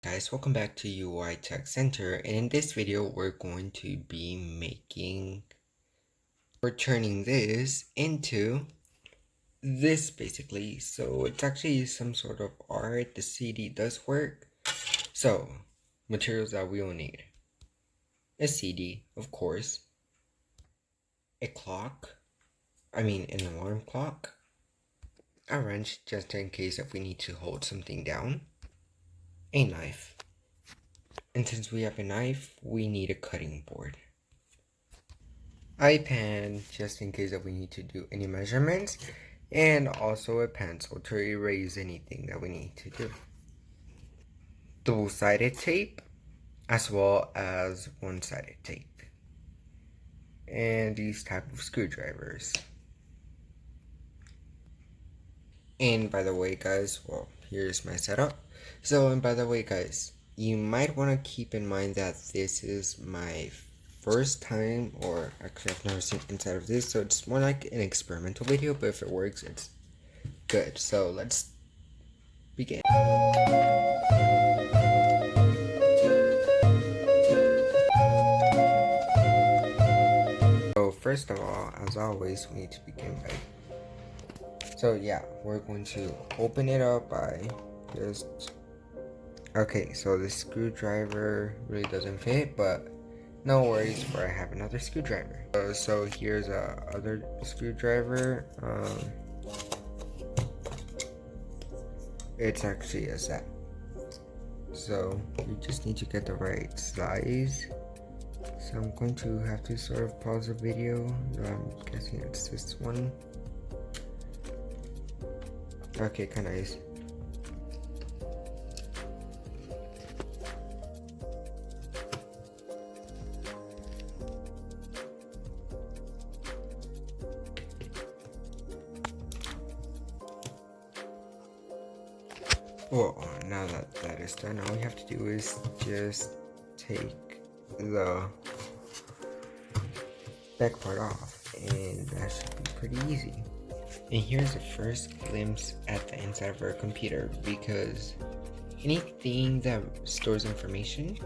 Guys, welcome back to UI Tech Center, and in this video we're going to be turning this into this basically. So it's actually some sort of art. The CD does work. So materials that we will need: a CD, of course, a clock, an alarm clock, a wrench just in case if we need to hold something down, a knife, and since we have a knife, we need a cutting board. Pan just in case that we need to do any measurements, and also a pencil to erase anything that we need to do. Double-sided tape as well as one-sided tape, and these type of screwdrivers. And by the way guys, well, here's my setup. And by the way guys, you might want to keep in mind that this is my first time, or actually I've never seen inside of this, so it's more like an experimental video, but if it works, it's good. So let's begin. So first of all, as always, we need to begin by, we're going to open it up by just, okay, so the screwdriver really doesn't fit, but no worries, for I have another screwdriver. So here's a other screwdriver. It's actually a set. So you just need to get the right size. So I'm going to have to sort of pause the video. I'm guessing it's this one. Okay, kinda is. Well, now that that is done, all we have to do is just take the back part off, and that should be pretty easy. And here's the first glimpse at the inside of our computer, because anything that stores information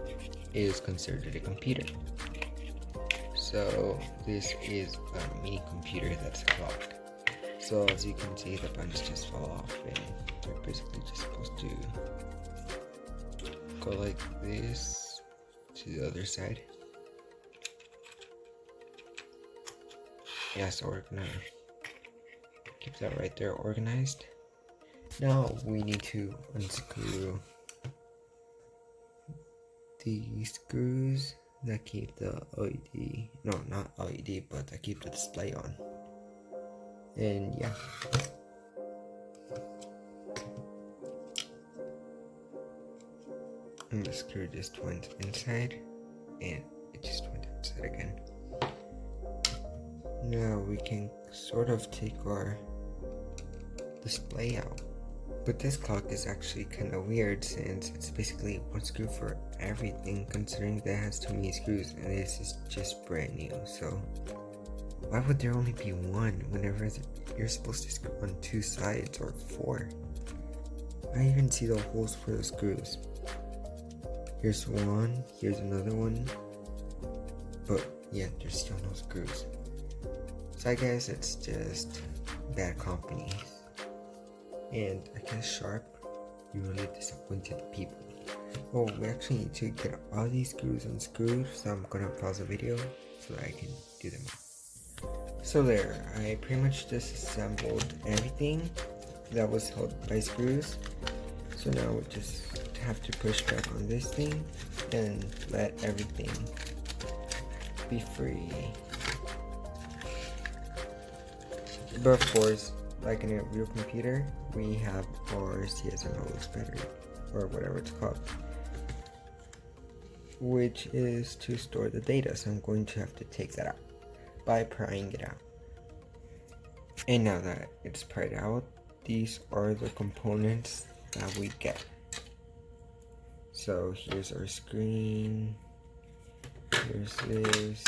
is considered a computer. So this is a mini computer that's a clock. So as you can see, the buttons just fall off, and they're basically just supposed to go like this to the other side. Yeah, so we're gonna keep that right there organized. Now we need to unscrew the screws that keep the LED, no, not LED, but that keep the display on. And yeah. And the screw just went inside, and it just went outside again. Now we can sort of take our display out. But this clock is actually kind of weird, since it's basically one screw for everything, considering that it has too many screws, and this is just brand new. So why would there only be one whenever you're supposed to screw on two sides or four? I even see the holes for the screws. Here's one, here's another one, but yeah, there's still no screws. So I guess it's just bad company. And I guess Sharp, you really disappointed people. Well, we actually need to get all these screws unscrewed, so I'm gonna pause the video so that I can do them. So there, I pretty much disassembled everything that was held by screws. So now we just have to push back on this thing and let everything be free. But of course, like in a real computer, we have our CSMO battery, or whatever it's called, which is to store the data. So I'm going to have to take that out by prying it out. And now that it's pried out, these are the components that we get. So here's our screen, here's this,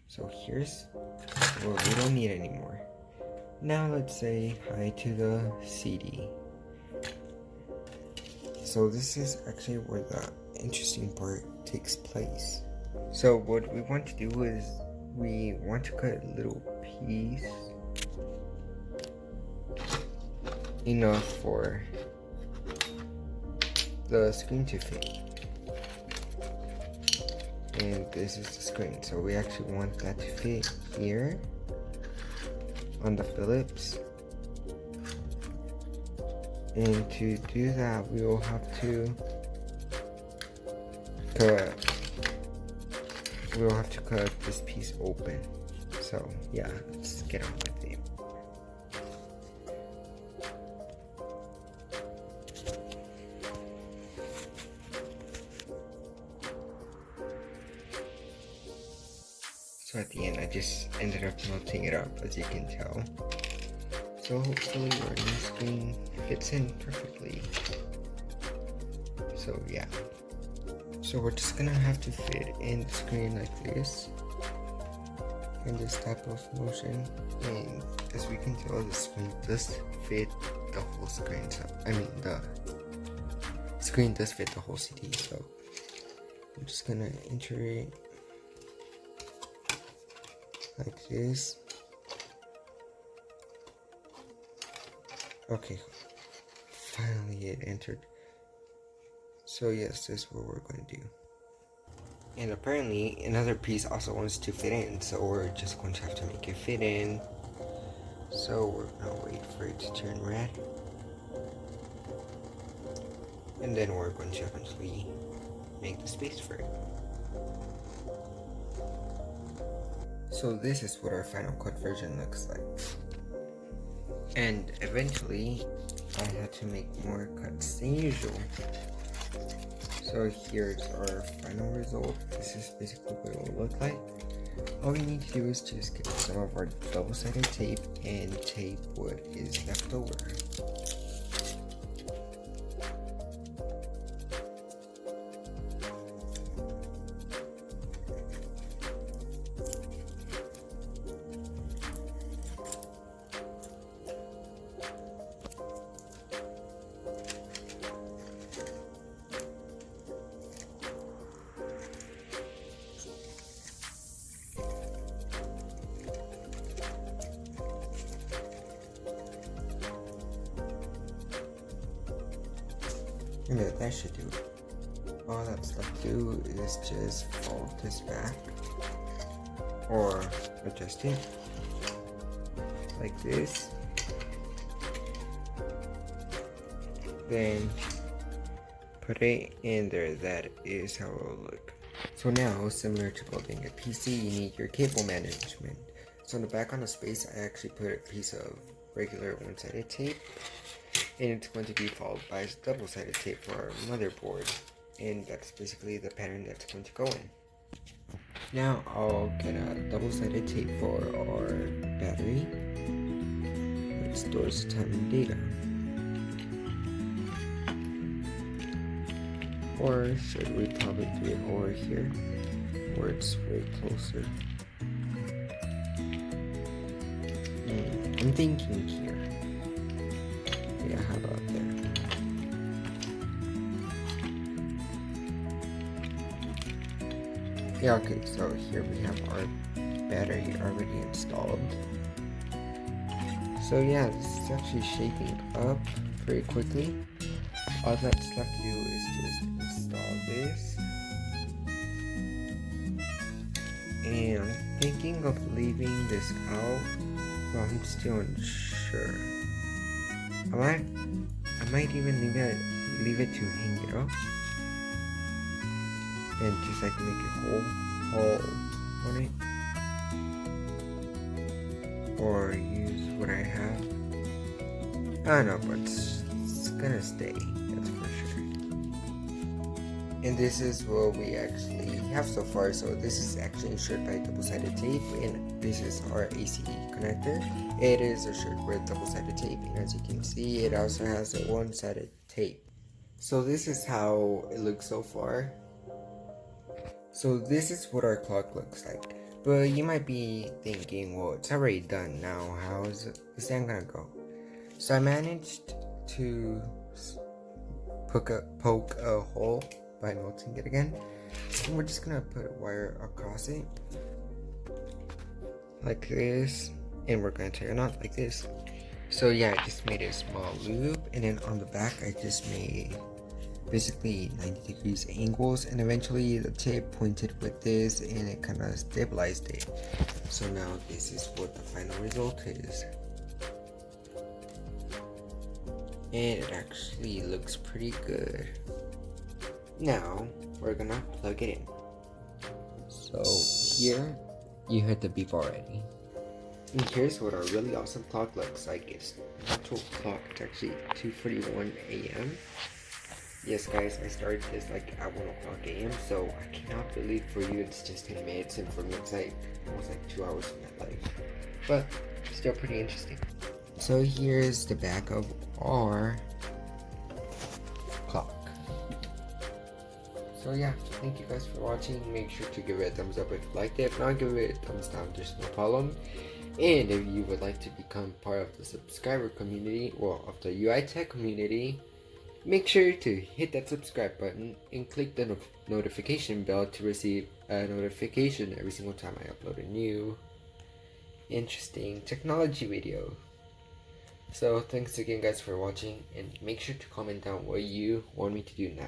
so well, we don't need it anymore. Now let's say hi to the CD. So this is actually where the interesting part takes place. So what we want to do is we want to cut a little piece enough for the screen to fit. And this is the screen, so we actually want that to fit here on the Phillips. And to do that, we will have to cut this piece open. So yeah, let's get on with it. So at the end, I just ended up melting it up, as you can tell. So hopefully our new screen fits in perfectly. So yeah. So we're just gonna have to fit in the screen like this, in this type of motion. And as we can tell, the screen does fit the whole screen. So the screen does fit the whole CD. So I'm just gonna enter it like this. Okay, finally it entered. So yes, this is what we're going to do. And apparently another piece also wants to fit in, so we're just going to have to make it fit in. So we're gonna wait for it to turn red. And then we're going to eventually make the space for it. So this is what our Final Cut version looks like. And eventually, I had to make more cuts than usual. So here's our final result. This is basically what it will look like. All we need to do is just get some of our double-sided tape and tape what is left over. And that should do it. All that's left to do is just fold this back or adjust it like this. Then put it in there. That is how it will look. So now, similar to building a PC, you need your cable management. So in the back on the space, I actually put a piece of regular one-sided tape, and it's going to be followed by double-sided tape for our motherboard, and that's basically the pattern that's going to go in. Now I'll get a double-sided tape for our battery. It stores the time and data. Or should we probably do it over here, where it's way closer? I'm thinking here. Yeah, how about there? Yeah, okay, so here we have our battery already installed. So yeah, this is actually shaping up very quickly. All that's left to do is just install this. And I'm thinking of leaving this out, but I'm still unsure. I might even leave it to hang it up, and just like make a hole on it, or use what I have. I don't know, but it's gonna stay, that's for sure. And this is what we actually have so far. So this is actually ensured by double-sided tape, and this is our AC connector. It is assured with double-sided tape, and as you can see, it also has a one-sided tape. So this is how it looks so far. So this is what our clock looks like. But you might be thinking, well, it's already done now. How is the stand gonna go? So I managed to poke a hole by melting it again. And we're just gonna put a wire across it like this, and we're gonna tie a knot like this. So yeah, I just made a small loop, and then on the back I just made basically 90 degrees angles, and eventually the tip pointed with this and it kind of stabilized it. So now this is what the final result is, and it actually looks pretty good. Now we're gonna plug it in. So here you heard the beep already. And here's what our really awesome clock looks like. It's not 12 o'clock, it's actually 2:41 a.m. Yes guys, I started this like at 1 o'clock a.m. so I cannot believe for you it's just 10 minutes, and for me it's like almost like 2 hours of my life. But still pretty interesting. So here's the back of our clock. So yeah, thank you guys for watching. Make sure to give it a thumbs up if you liked it. If not, give it a thumbs down, there's no problem. And if you would like to become part of the subscriber community or of the UI Tech community, make sure to hit that subscribe button and click the notification bell to receive a notification every single time I upload a new interesting technology video. So thanks again guys for watching, and make sure to comment down what you want me to do next.